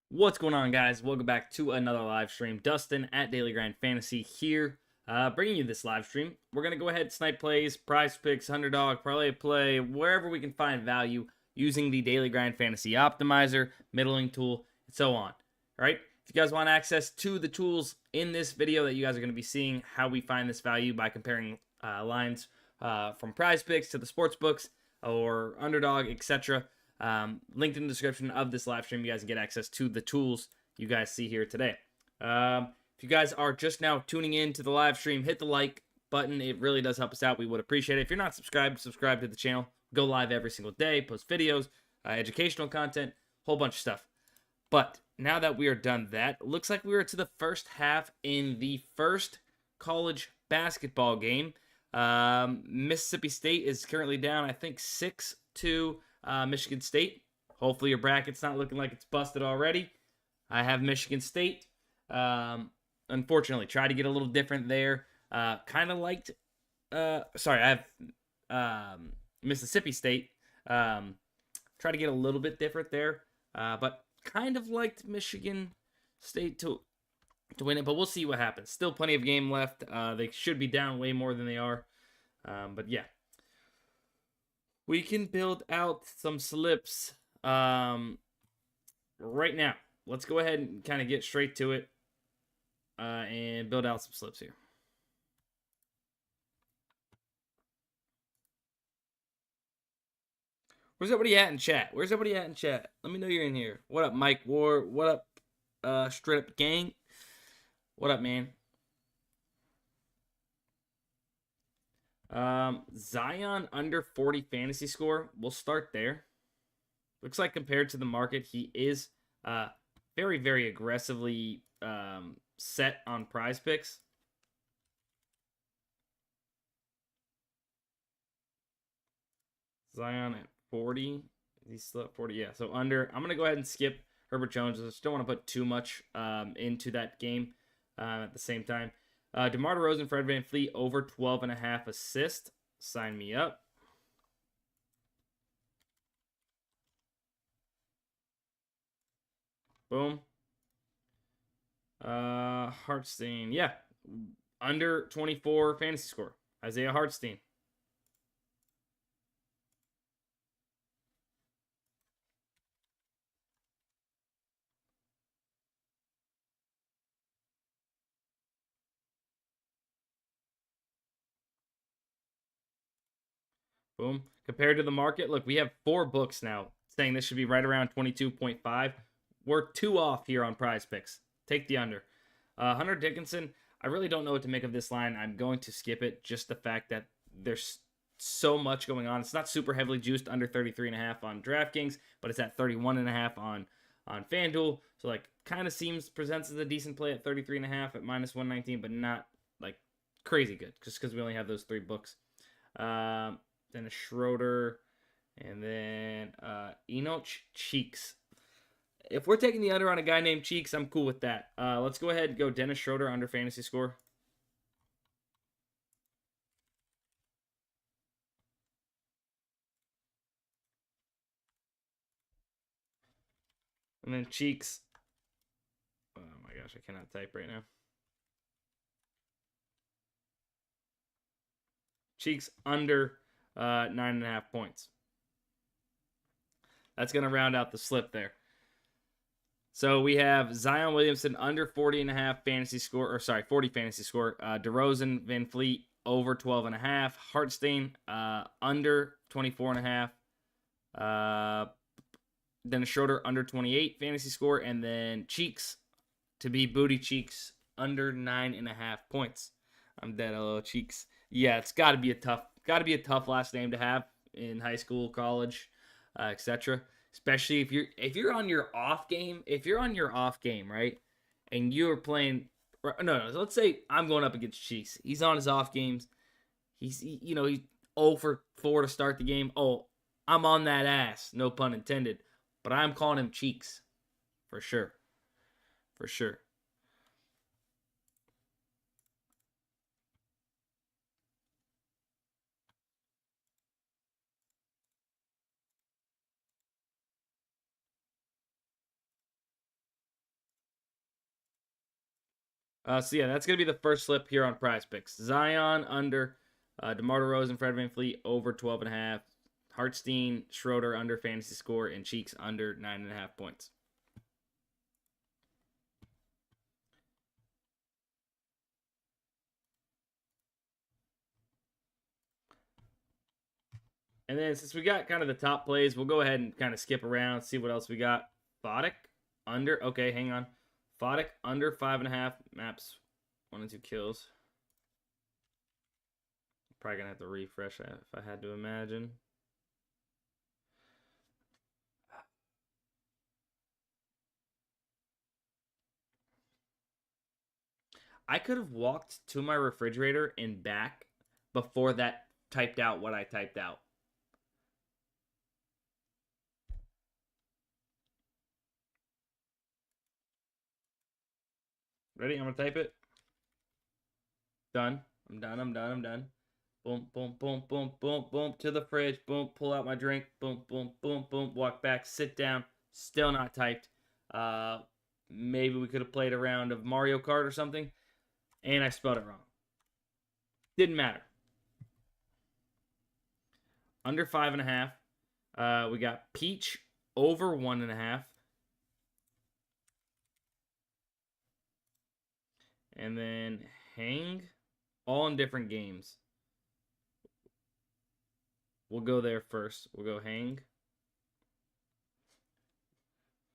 What's going on, guys? Welcome back to another live stream. Dustin at Daily Grind Fantasy here, bringing you this live stream. We're going to go ahead and snipe plays, PrizePicks, Underdog, ParlayPlay, wherever we can find value using the Daily Grind Fantasy Optimizer, middling tool, and so on. All right? If you guys want access to the tools in this video that you guys are going to be seeing how we find this value by comparing lines from PrizePicks to the sportsbooks or Underdog, etc., linked in the description of this live stream. You guys can get access to the tools you guys see here today. If you guys are just now tuning in to the live stream, hit the like button. It really does help us out. We would appreciate it. If you're not subscribed, subscribe to the channel. Go live every single day, post videos, educational content, whole bunch of stuff. But now that we are done that, it looks like we are to the first half in the first college basketball game. Mississippi State is currently down, I think, 6-2 Michigan State. Hopefully your bracket's not looking like it's busted already. I have Michigan State. Unfortunately, tried to get a little different there. Kind of liked, I have Mississippi State. Try to get a little bit different there, but kind of liked Michigan State to win it, but we'll see what happens. Still plenty of game left. They should be down way more than they are, but yeah. We can build out some slips right now. Let's go ahead and kind of get straight to it and build out some slips here. Where's everybody at in chat? Where's everybody at in chat? Let me know you're in here. What up, Mike Ward? What up, Straight Up Gang? What up, man? Zion under 40 fantasy score. We'll start there. Looks like compared to the market, he is very, very aggressively set on PrizePicks. Zion at 40. He's still at 40. Yeah, so under. I'm going to go ahead and skip Herbert Jones. I just don't want to put too much into that game at the same time. DeMar DeRozan, Fred VanVleet over 12.5 assists. Sign me up. Boom. Hartstein. Yeah. Under 24 fantasy score. Isaiah Hartstein. Boom. Compared to the market, look, we have 4 books now saying this should be right around 22.5. We're 2 off here on PrizePicks. Take the under. Hunter Dickinson, I really don't know what to make of this line. I'm going to skip it. Just the fact that there's so much going on. It's not super heavily juiced, under 33.5 on DraftKings, but it's at 31.5 on FanDuel. So, like, kind of presents as a decent play at 33.5 at minus 119, but not, like, crazy good, just because we only have those 3 books. Dennis Schroeder, and then Enoch Cheeks. If we're taking the under on a guy named Cheeks, I'm cool with that. Let's go ahead and go Dennis Schroeder under fantasy score. And then Cheeks. Oh my gosh, I cannot type right now. Cheeks under 9.5 points. That's going to round out the slip there. So we have Zion Williamson under 40.5 fantasy score, or sorry, 40 fantasy score. DeRozan, VanVleet over 12.5. Hartstein under 24.5. Dennis Schroeder under 28 fantasy score, and then Cheeks to be Booty Cheeks under 9.5 points. I'm dead, hello Cheeks. Yeah, it's got to be a tough last name to have in high school, college, etc. Especially if you're on your off game, right? And you're playing no, let's say I'm going up against Cheeks. He's on his off games. He's 0 for 4 to start the game. Oh, I'm on that ass, no pun intended. But I'm calling him Cheeks for sure. For sure. So yeah, that's gonna be the first slip here on PrizePicks. Zion under, DeMar DeRozan, Fred VanVleet over 12.5. Hartstein, Schroeder under fantasy score, and Cheeks under 9.5 points. And then since we got kind of the top plays, we'll go ahead and kind of skip around, see what else we got. Fodic under. Okay, hang on. Fodic under 5.5 maps 1 and 2 kills. Probably gonna have to refresh that if I had to imagine. I could have walked to my refrigerator and back before that typed out what I typed out. Ready? I'm gonna type it. Done. I'm done. I'm done. I'm done. Boom, boom, boom, boom, boom, boom. To the fridge. Boom. Pull out my drink. Boom, boom, boom, boom. Walk back. Sit down. Still not typed. Maybe we could have played a round of Mario Kart or something. And I spelled it wrong. Didn't matter. Under 5.5. We got Peach over 1.5. And then Hang, all in different games. We'll go there first. We'll go Hang.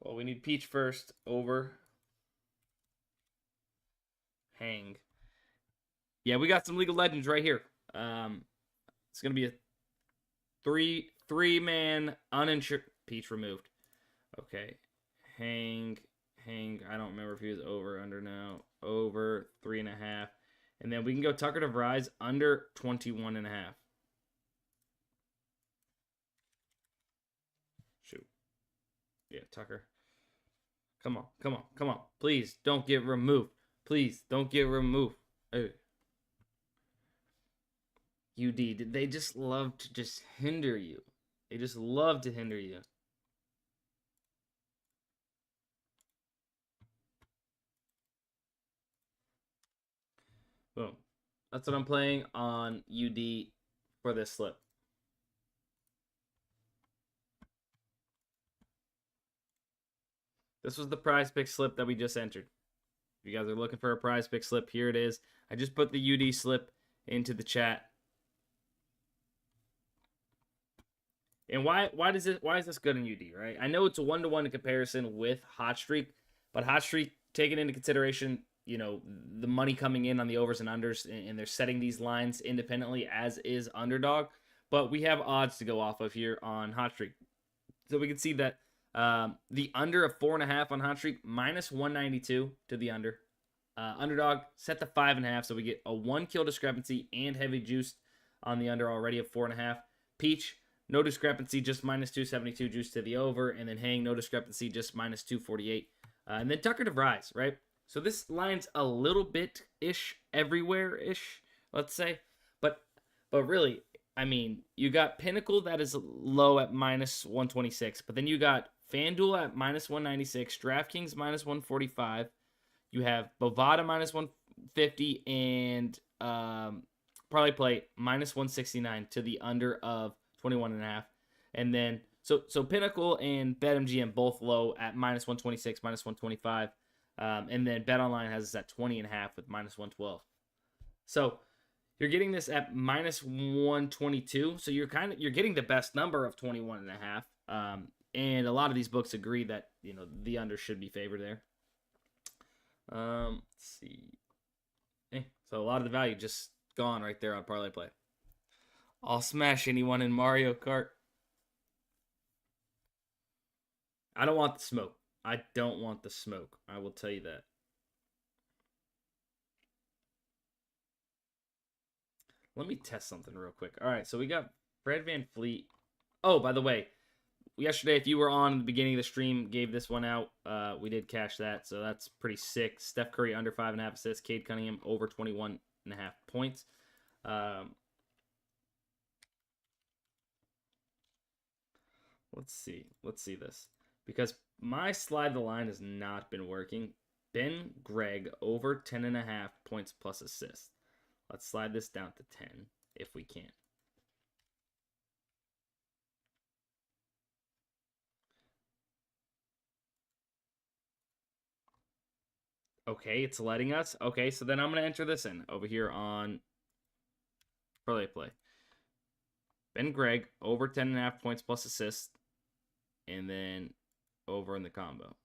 Well, we need Peach first. Over. Hang. Yeah, we got some League of Legends right here. It's going to be a three-man uninsured. Peach removed. Okay. Hang. I don't remember if he was over or under now. Over 3.5. And then we can go Tucker to Rise under 21.5. Shoot. Yeah, Tucker. Come on. Please don't get removed. Please don't get removed. Hey. UD, they just love to just hinder you. They just love to hinder you. Boom. That's what I'm playing on UD for this slip. This was the PrizePicks slip that we just entered. If you guys are looking for a PrizePicks slip, here it is. I just put the UD slip into the chat. And why is this good in UD, right? I know it's a 1-to-1 comparison with Hot Streak, but Hot Streak, taking into consideration, you know, the money coming in on the overs and unders, and they're setting these lines independently, as is Underdog. But we have odds to go off of here on Hot Streak. So we can see that the under of 4.5 on Hot Streak, minus 192 to the under. Underdog set to 5.5, so we get a 1 kill discrepancy and heavy juice on the under already of 4.5. Peach, no discrepancy, just minus 272 juice to the over. And then Hang, no discrepancy, just minus 248. And then Tucker to Rise, right? So this line's a little bit-ish everywhere-ish, let's say. But really, I mean, you got Pinnacle that is low at minus 126. But then you got FanDuel at minus 196. DraftKings minus 145. You have Bovada minus 150. And ParlayPlay minus 169 to the under of 21.5. And then so Pinnacle and BetMGM both low at minus 126, minus 125. And then BetOnline has us at 20.5 with minus 112. So you're getting this at minus 122. So you're getting the best number of 21.5. And a lot of these books agree that, you know, the under should be favored there. Let's see. So a lot of the value just gone right there on ParlayPlay. I'll smash anyone in Mario Kart. I don't want the smoke. I don't want the smoke. I will tell you that. Let me test something real quick. All right, so we got Fred VanVleet. Oh, by the way, yesterday, if you were on the beginning of the stream, gave this one out. We did cash that, so that's pretty sick. Steph Curry under 5.5 assists. Cade Cunningham over 21.5 points. Let's see this, because my slide the line has not been working. Ben Greg over 10.5 points plus assist. Let's slide this down to 10 if we can. Okay, it's letting us. Okay, so then I'm going to enter this in over here on ParlayPlay. Ben Greg over 10.5 points plus assist. And then over in the combo.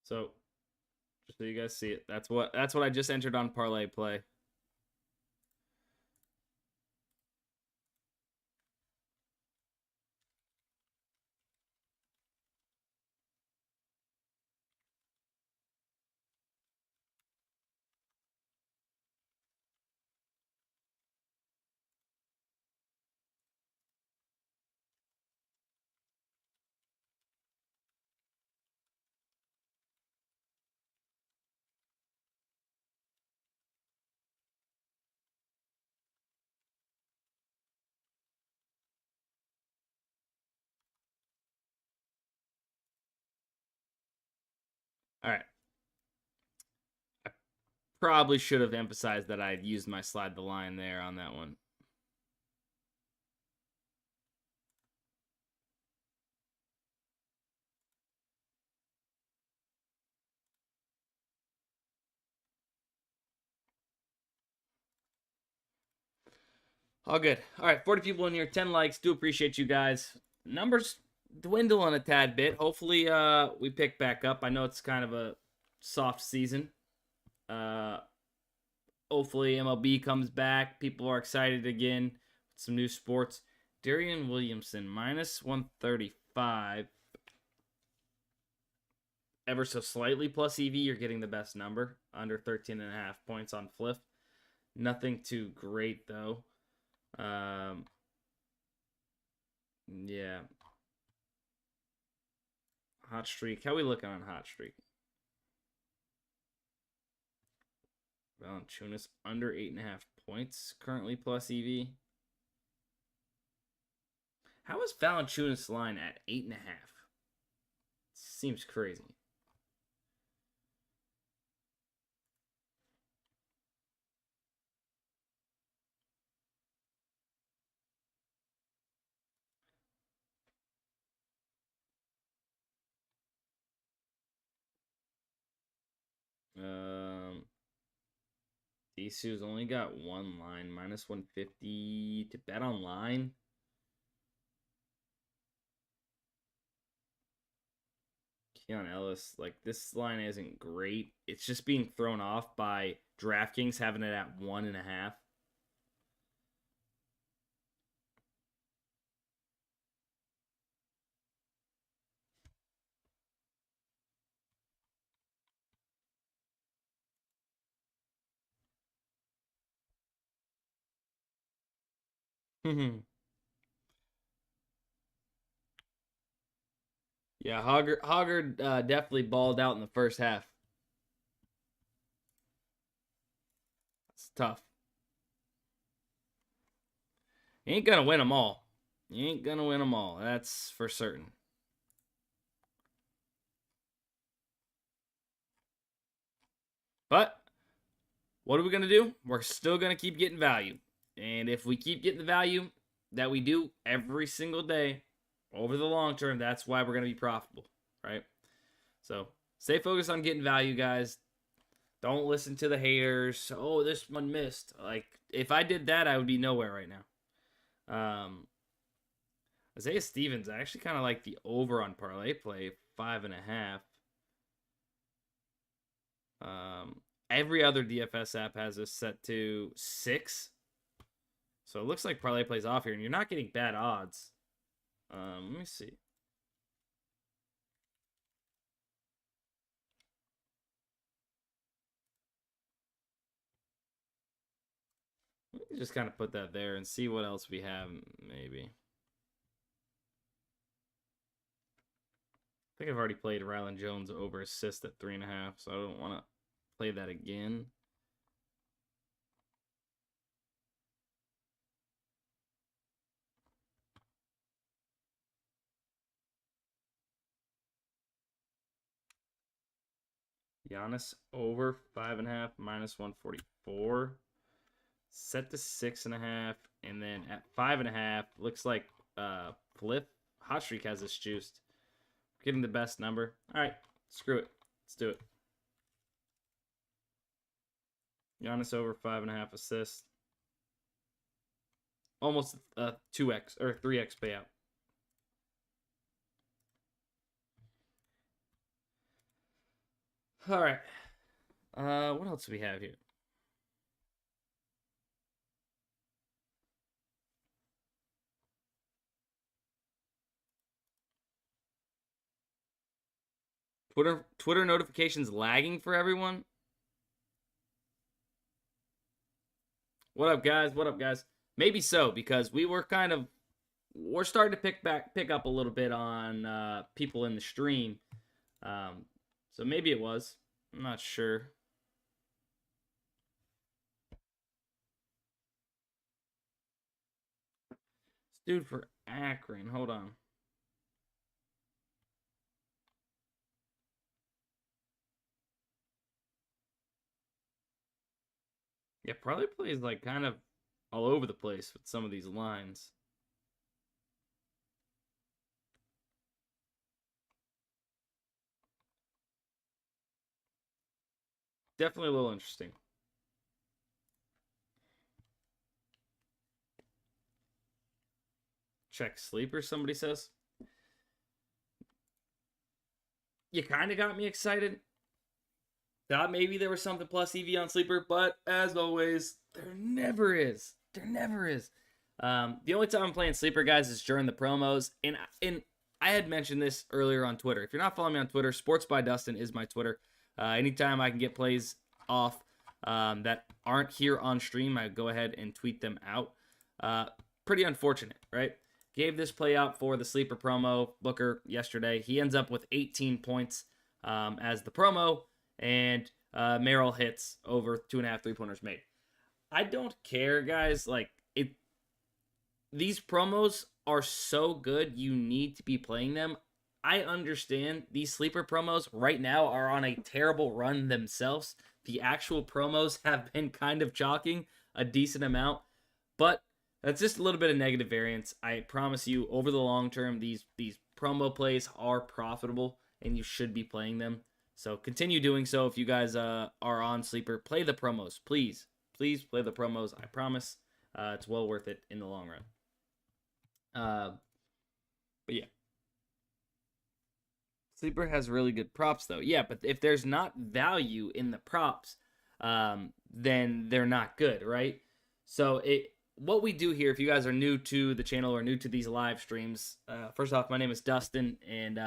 So just so you guys see it, that's what I just entered on ParlayPlay. All right. I probably should have emphasized that I used my slide the line there on that one. All good. All right, 40 people in here, 10 likes. Do appreciate you guys. Numbers dwindling a tad bit. Hopefully we pick back up. I know it's kind of a soft season. Hopefully MLB comes back. People are excited again. Some new sports. Darian Williamson, minus 135. Ever so slightly plus EV, you're getting the best number. Under 13.5 points on Fliff. Nothing too great, though. Yeah. Hot streak. How we looking on hot streak? Valanciunas under 8.5 points currently plus EV. How is Valanciunas line at 8.5? Seems crazy. Isu's only got one line, minus 150 to bet online. Keon Ellis, like this line isn't great. It's just being thrown off by DraftKings having it at 1.5. Yeah, Hoggard definitely balled out in the first half. It's tough. You ain't gonna win them all. You ain't gonna win them all. That's for certain. But what are we gonna do? We're still gonna keep getting value, and if we keep getting the value that we do every single day over the long term, that's why we're gonna be profitable, right? So stay focused on getting value, guys. Don't listen to the haters. Oh, this one missed. Like, if I did that, I would be nowhere right now. Isaiah Stevens, I actually kind of like the over on ParlayPlay, 5.5. Every other DFS app has this set to 6. So it looks like ParlayPlay's off here, and you're not getting bad odds. Let me see. Let me just kind of put that there and see what else we have, maybe. I think I've already played Rylan Jones over assist at 3.5, so I don't want to play that again. Giannis over 5.5 minus 144. Set to 6.5, and then at 5.5, looks like Fliff Hot Streak has this juiced. Getting the best number. All right, screw it. Let's do it. Giannis over 5.5 assists. Almost 2x or 3x payout. All right. What else do we have here? Twitter notifications lagging for everyone. What up, guys? What up, guys? Maybe so, because we're starting to pick up a little bit on people in the stream. So maybe it was. I'm not sure. This dude for Akron. Hold on. Yeah, ParlayPlay is like kind of all over the place with some of these lines. Definitely a little interesting. Check sleeper, somebody says. You kind of got me excited. Thought maybe there was something plus EV on sleeper, but as always, there never is. There never is. The only time I'm playing sleeper, guys, is during the promos. And I had mentioned this earlier on Twitter. If you're not following me on Twitter, Sports by Dustin is my Twitter. Anytime I can get plays off that aren't here on stream, I go ahead and tweet them out. Pretty unfortunate, right? Gave this play out for the sleeper promo Booker yesterday. He ends up with 18 points as the promo, and Merrill hits over 2.5 3-pointers made. I don't care, guys. Like, these promos are so good, you need to be playing them. I understand these sleeper promos right now are on a terrible run themselves. The actual promos have been kind of chalking a decent amount, but that's just a little bit of negative variance. I promise you, over the long term, these promo plays are profitable, and you should be playing them. So continue doing so. If you guys are on sleeper, play the promos, please. Please play the promos. I promise it's well worth it in the long run. But yeah. Sleeper has really good props, though. Yeah, but if there's not value in the props, then they're not good, right? So what we do here, if you guys are new to the channel or new to these live streams, first off, my name is Dustin, and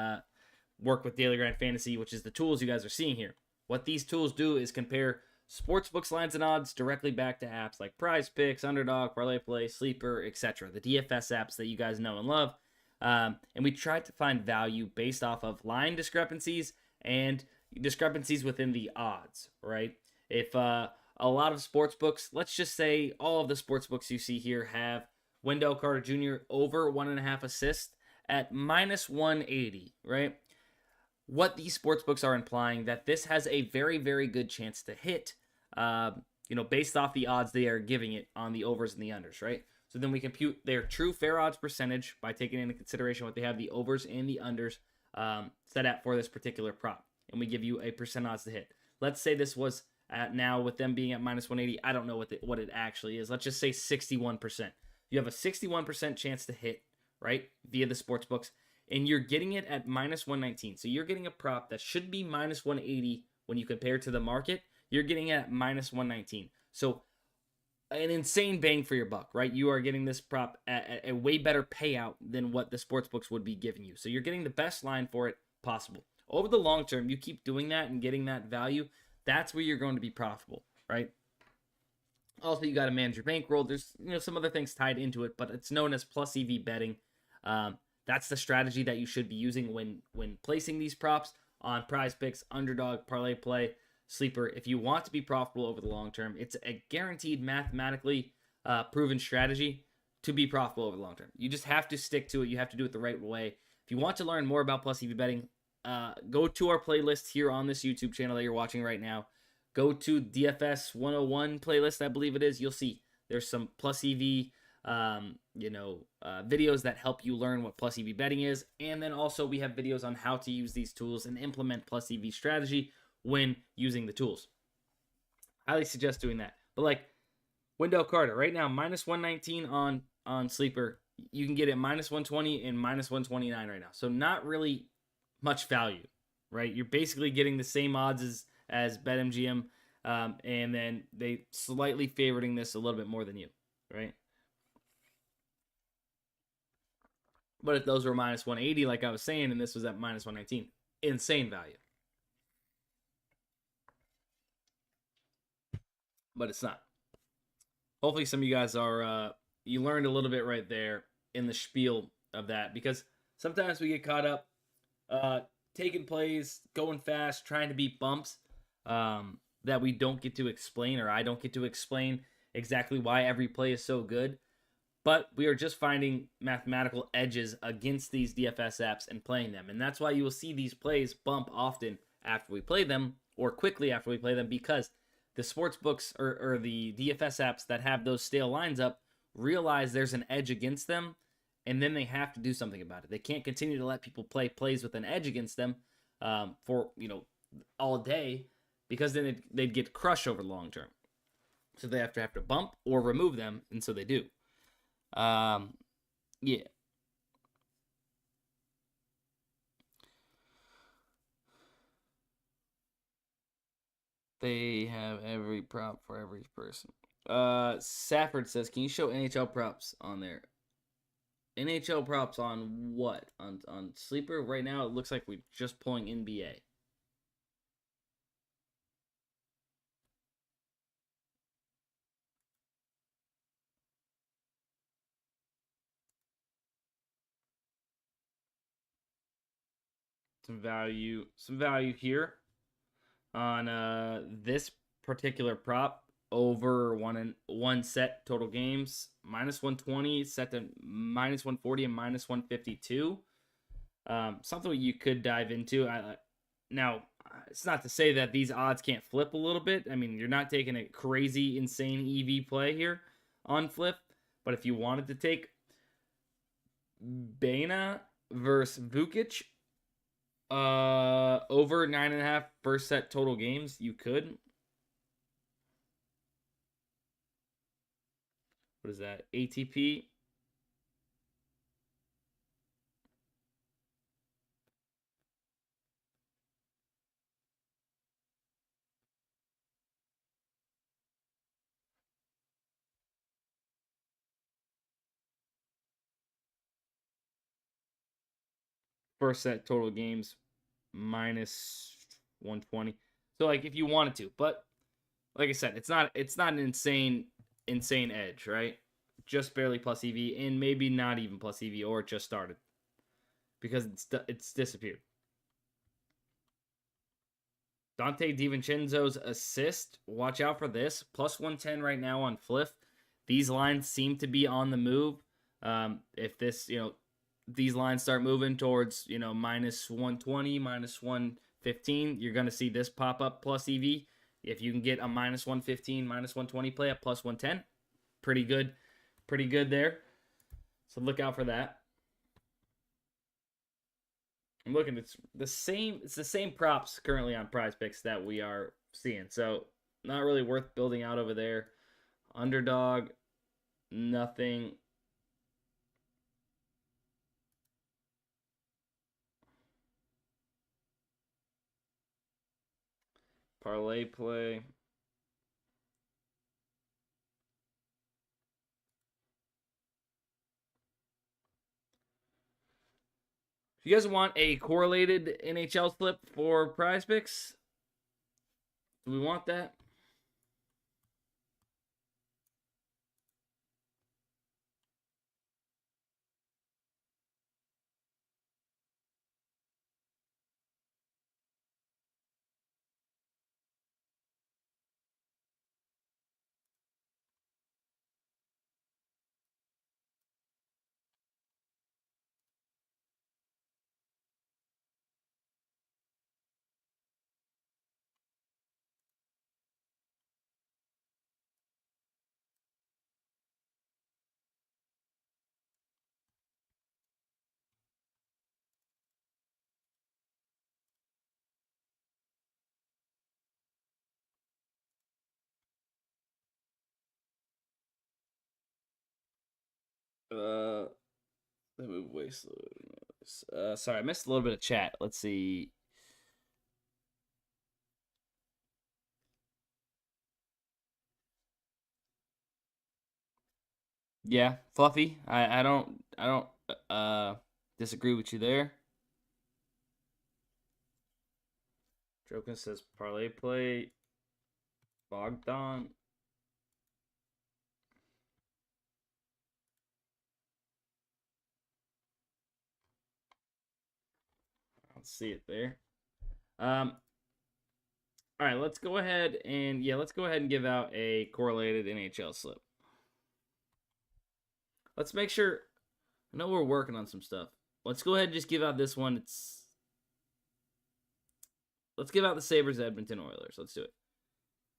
work with Daily Grind Fantasy, which is the tools you guys are seeing here. What these tools do is compare sportsbooks lines and odds directly back to apps like PrizePicks, Underdog, ParlayPlay, Sleeper, etc. The DFS apps that you guys know and love. And we try to find value based off of line discrepancies and discrepancies within the odds, right? If a lot of sportsbooks, let's just say all of the sportsbooks you see here have Wendell Carter Jr. over 1.5 assists at minus 180, right? What these sportsbooks are implying that this has a very, very good chance to hit, based off the odds they are giving it on the overs and the unders, right? So then we compute their true fair odds percentage by taking into consideration what they have the overs and the unders set at for this particular prop. And we give you a percent odds to hit. Let's say this was at now with them being at minus 180. I don't know what it actually is. Let's just say 61%. You have a 61% chance to hit, right, via the sports books, and you're getting it at minus 119. So you're getting a prop that should be minus 180 when you compare to the market. You're getting it at minus 119. So an insane bang for your buck, right? You are getting this prop at a way better payout than what the sportsbooks would be giving you. So you're getting the best line for it possible. Over the long term, you keep doing that and getting that value, that's where you're going to be profitable, right? Also, you got to manage your bankroll. There's some other things tied into it, but it's known as plus EV betting. That's the strategy that you should be using when placing these props on PrizePicks, Underdog, ParlayPlay, Sleeper. If you want to be profitable over the long term, it's a guaranteed mathematically proven strategy to be profitable over the long term. You just have to stick to it. You have to do it the right way. If you want to learn more about plus EV betting, go to our playlist here on this YouTube channel that you're watching right now. Go to DFS 101 playlist, I believe it is. You'll see there's some plus EV, videos that help you learn what plus EV betting is. And then also we have videos on how to use these tools and implement plus EV strategy when using the tools. Highly suggest doing that. But like Wendell Carter, right now, minus 119 on Sleeper. You can get it minus 120 and minus 129 right now. So not really much value, right? You're basically getting the same odds as BetMGM, and then they slightly favoriting this a little bit more than you, right? But if those were minus 180, like I was saying, and this was at minus 119, insane value. But it's not. Hopefully some of you guys are, you learned a little bit right there in the spiel of that, because sometimes we get caught up taking plays, going fast, trying to beat bumps that we don't get to explain, or I don't get to explain exactly why every play is so good. But we are just finding mathematical edges against these DFS apps and playing them. And that's why you will see these plays bump often after we play them, or quickly after we play them, because the sports books or the DFS apps that have those stale lines up realize there's an edge against them, and then they have to do something about it. They can't continue to let people play plays with an edge against them for all day, because then they'd get crushed over the long term. So they have to bump or remove them, and so they do. Yeah. They have every prop for every person. Safford says, can you show NHL props on there? NHL props on what? On Sleeper? Right now it looks like we're just pulling NBA. Some value here on this particular prop. Over one set total games, minus 120, set to minus 140 and minus 152. Something you could dive into. Now, it's not to say that these odds can't flip a little bit. I mean, you're not taking a crazy, insane EV play here on Fliff. But if you wanted to take Bana versus Vukic, over 9.5 first set total games, you could. What is that? ATP. First set total games, minus 120. So like if you wanted to, but like I said, it's not an insane edge, right? Just barely plus EV, and maybe not even plus EV, or it just started because it's disappeared. Dante DiVincenzo's assist. Watch out for this. Plus 110 right now on Fliff. These lines seem to be on the move. If this, these lines start moving towards, minus 120, minus 115, you're going to see this pop up plus EV. If you can get a minus 115, minus 120 play at plus 110, pretty good there. So look out for that. I'm looking, it's the same props currently on PrizePicks that we are seeing. So not really worth building out over there. Underdog, nothing. ParlayPlay. If you guys want a correlated NHL flip for PrizePicks, do we want that? They move way slow. Sorry, I missed a little bit of chat. Let's see. Yeah, Fluffy. I don't disagree with you there. Jokin says ParlayPlay Bogdan. I don't see it there. All right, let's go ahead and give out a correlated NHL slip. Let's make sure. I know we're working on some stuff. Let's go ahead and just give out this one. Let's give out the Sabres Edmonton Oilers. Let's do it.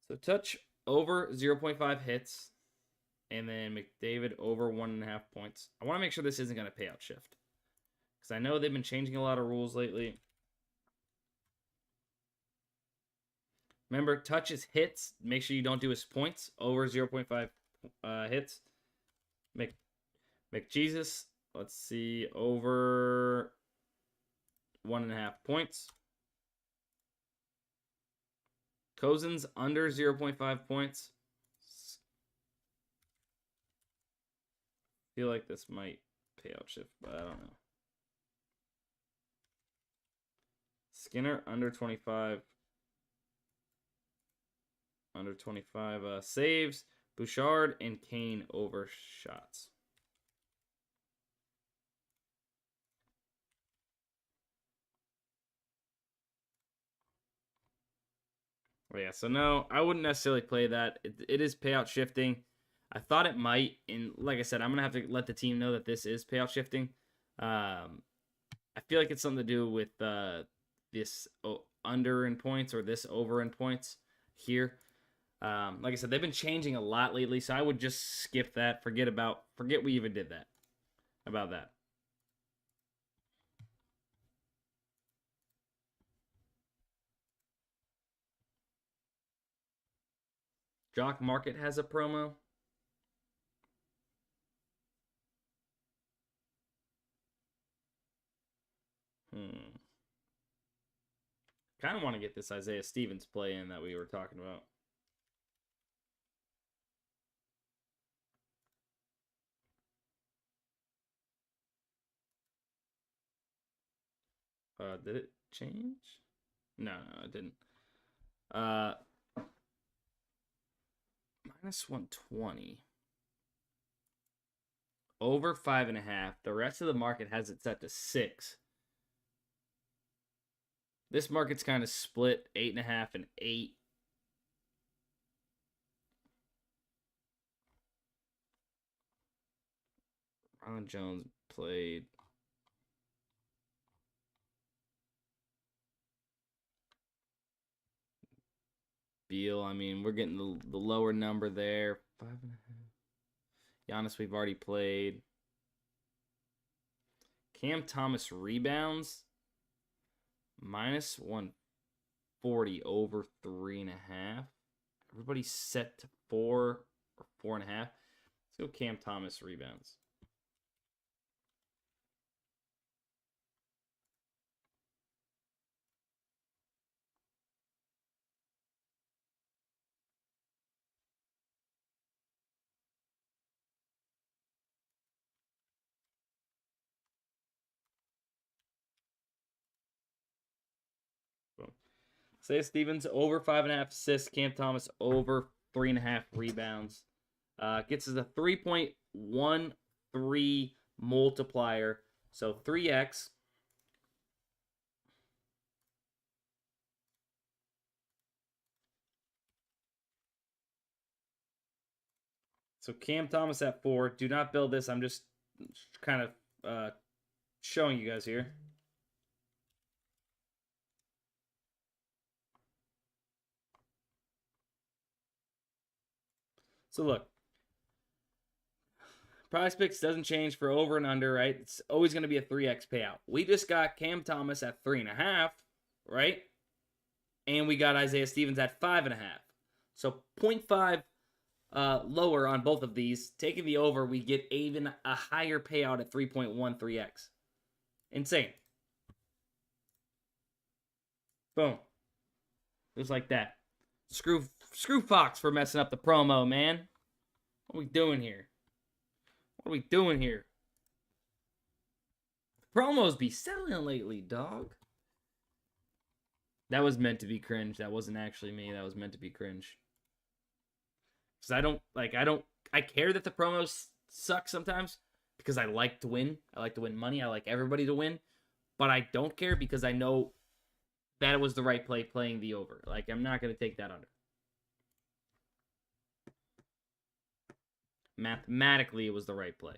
So touch over 0.5 hits, and then McDavid over 1.5 points. I want to make sure this isn't going to payout shift, because I know they've been changing a lot of rules lately. Remember, touch is hits. Make sure you don't do his points. Over 0.5 hits. McJesus, let's see, over 1.5 points. Cousins, under 0.5 points. Feel like this might payout shift, but I don't know. Skinner, under 25. Under 25 saves. Bouchard and Kane over shots. Well, yeah, so no, I wouldn't necessarily play that. It is payout shifting. I thought it might, and like I said, I'm going to have to let the team know that this is payout shifting. I feel like it's something to do with this under in points or this over in points here. Like I said, they've been changing a lot lately, so I would just skip that. Forget we even did that. About that. JockMKT has a promo. Kind of want to get this Isaiah Stevens play in that we were talking about. Did it change? No, it didn't. Minus 120. Over 5.5. The rest of the market has it set to 6. This market's kind of split 8.5 and 8. Ron Jones played. Beal, I mean, we're getting the lower number there. 5.5. Giannis, we've already played. Cam Thomas rebounds. Minus 140 over 3.5. Everybody's set to 4 or 4.5. Let's go Cam Thomas rebounds. Say Stevens over 5.5 assists. Cam Thomas over 3.5 rebounds. Gets us a 3.13 multiplier. So 3x. So Cam Thomas at 4. Do not build this. I'm just kind of showing you guys here. So look, PrizePicks doesn't change for over and under, right? It's always going to be a 3x payout. We just got Cam Thomas at 3.5, right? And we got Isaiah Stevens at 5.5. So 0.5 lower on both of these. Taking the over, we get even a higher payout at 3.13x. Insane. Boom. Just like that. Screw Fox for messing up the promo, man. What are we doing here? What are we doing here? Promos be selling lately, dog. That was meant to be cringe. That wasn't actually me. That was meant to be cringe. Because I care that the promos suck sometimes because I like to win. I like to win money. I like everybody to win. But I don't care because I know that it was the right play playing the over. Like, I'm not going to take that under. Mathematically, it was the right play.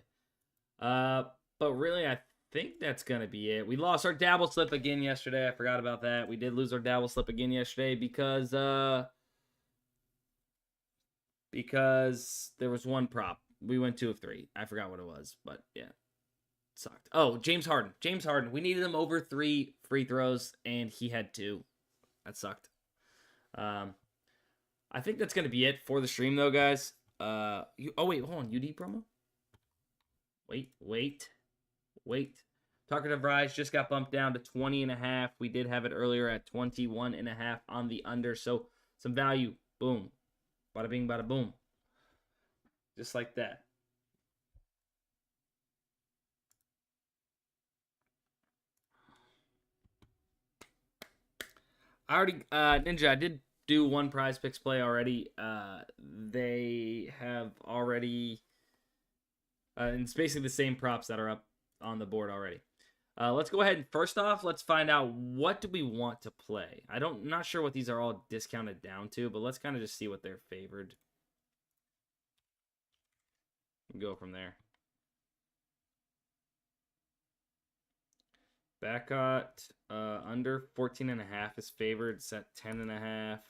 But really, I think that's going to be it. We lost our dabble slip again yesterday. I forgot about that. We did lose our dabble slip again yesterday because there was one prop. We went 2 of 3. I forgot what it was, but yeah. Sucked. Oh, James Harden. James Harden. We needed him over 3 free throws, and he had 2. That sucked. I think that's going to be it for the stream, though, guys. Oh, wait. Hold on. UD promo? Wait. Talkative Rise just got bumped down to 20.5. We did have it earlier at 21.5 on the under, so some value. Boom. Bada bing, bada boom. Just like that. Ninja, I did do one PrizePicks play already. They have already, and it's basically the same props that are up on the board already. Let's go ahead and first off, let's find out what do we want to play. I'm not sure what these are all discounted down to, but let's kind of just see what they're favored. Go from there. Bacot, under 14.5 is favored. It's at 10.5.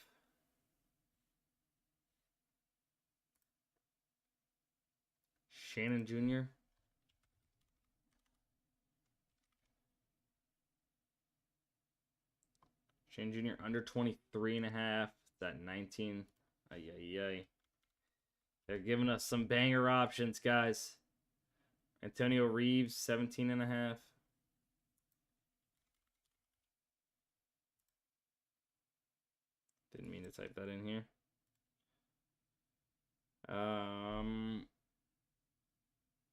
Shannon Jr. Shannon Jr. under 23.5. It's at 19. Ay. They're giving us some banger options, guys. Antonio Reeves, 17.5. Didn't mean to type that in here.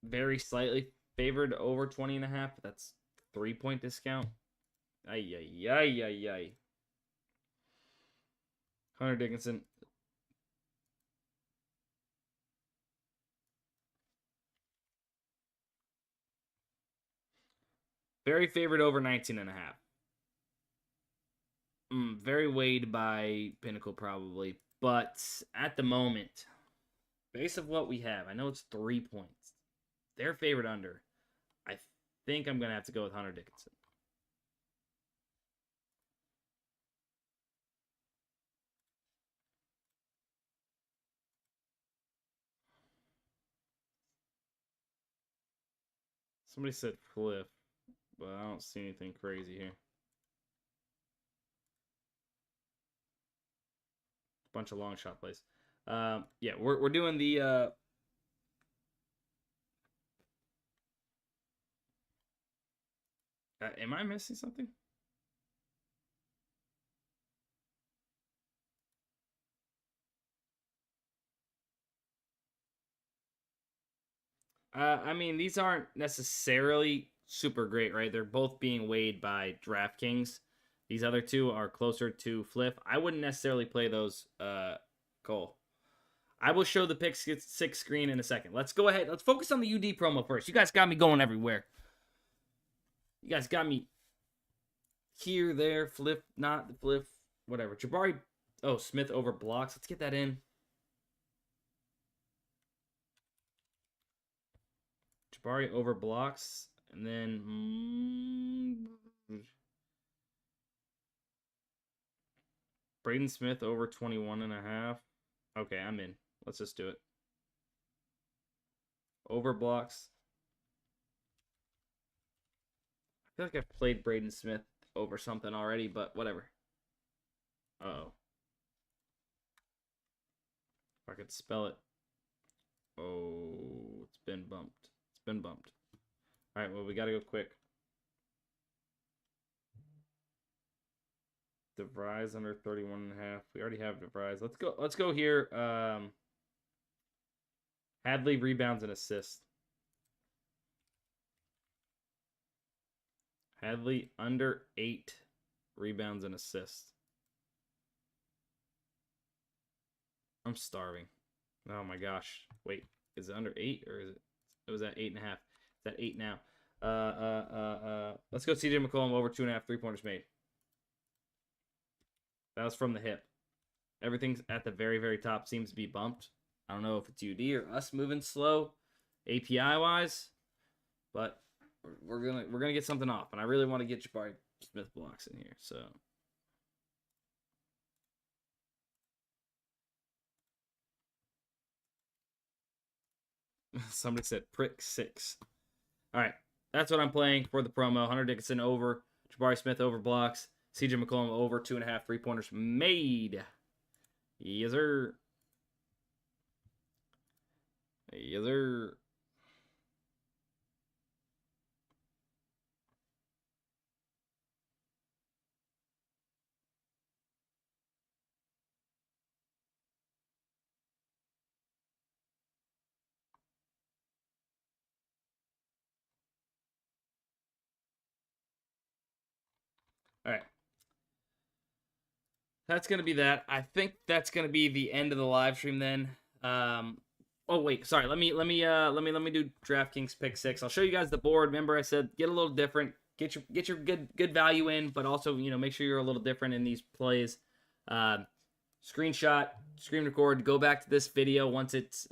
Very slightly favored over 20.5, but that's 3-point discount. Ay. Hunter Dickinson. Very favored over 19.5. Very weighed by Pinnacle probably. But at the moment, base of what we have, I know it's 3 points. They're favored under. I think I'm going to have to go with Hunter Dickinson. Somebody said Fliff, but I don't see anything crazy here. Bunch of long shot plays. Yeah, we're doing the am I missing something? I mean, these aren't necessarily super great, right? They're both being weighed by DraftKings. These other two are closer to Fliff. I wouldn't necessarily play those, Cole. I will show the pick 6 screen in a second. Let's go ahead. Let's focus on the UD promo first. You guys got me going everywhere. You guys got me here, there, Fliff, not Fliff, whatever. Jabari, Smith over blocks. Let's get that in. Jabari over blocks. And then Braden Smith over 21.5. Okay, I'm in. Let's just do it. Over blocks. I feel like I've played Braden Smith over something already, but whatever. Uh-oh. If I could spell it. Oh, it's been bumped. It's been bumped. All right, well, we got to go quick. DeVries under 31.5. We already have DeVries. Let's go here. Hadley rebounds and assists. Hadley under 8 rebounds and assists. I'm starving. Oh my gosh. Wait, is it under 8 or is it? It was at 8.5. It's at 8 now. Let's go CJ McCollum over 2.5 3-pointers made. That was from the hip. Everything's at the very, very top seems to be bumped. I don't know if it's UD or us moving slow, API wise, but we're gonna get something off, and I really want to get Jabari Smith blocks in here. So somebody said prick 6. All right, that's what I'm playing for the promo. Hunter Dickinson over, Jabari Smith over blocks, CJ McCollum over 2.5 3-pointers made. Yes, sir. Yes, sir. All right. That's going to be that. I think that's going to be the end of the live stream then. Oh wait, sorry. Let me do DraftKings pick 6. I'll show you guys the board. Remember I said get a little different. Get your good value in, but also, make sure you're a little different in these plays. Screenshot, screen record, go back to this video once it's,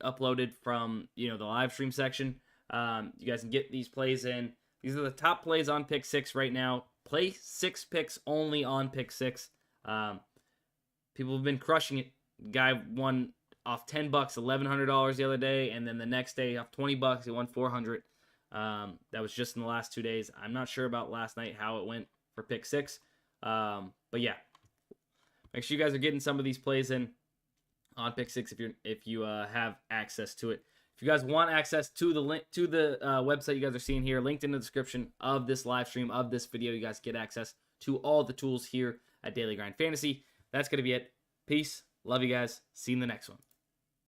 uploaded from, the live stream section. You guys can get these plays in. These are the top plays on pick 6 right now. Play 6 picks only on pick 6. People have been crushing it. Guy won off $10, $1,100 the other day, and then the next day off $20, he won $400. That was just in the last 2 days. I'm not sure about last night how it went for pick 6, but yeah, make sure you guys are getting some of these plays in on pick 6 if you have access to it. If you guys want access to the link to the website you guys are seeing here, linked in the description of this live stream of this video, you guys get access to all the tools here at Daily Grind Fantasy. That's going to be it. Peace. Love you guys. See you in the next one.